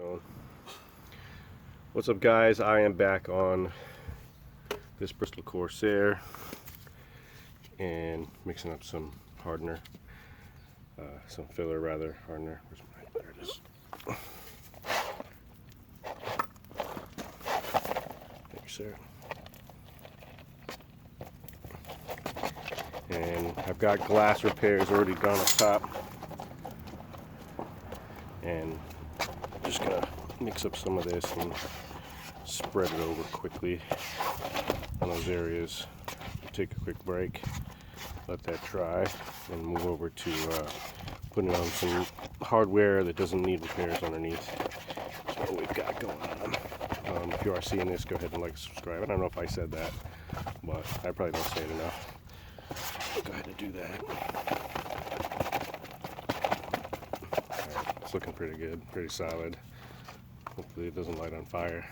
So, what's up guys, I am back on this Bristol Corsair and mixing up some hardener, some filler rather, hardener. There it is. Thank you, sir. And I've got glass repairs already done up top, and just gonna mix up some of this and spread it over quickly on those areas. Take a quick break, let that dry, and move over to putting on some hardware that doesn't need repairs underneath. That's what we've got going on. If you are seeing this, go ahead and like and subscribe. I don't know if I said that, but I probably don't say it enough. Go ahead and do that. Alright, it's looking pretty good, pretty solid. Hopefully it doesn't light on fire.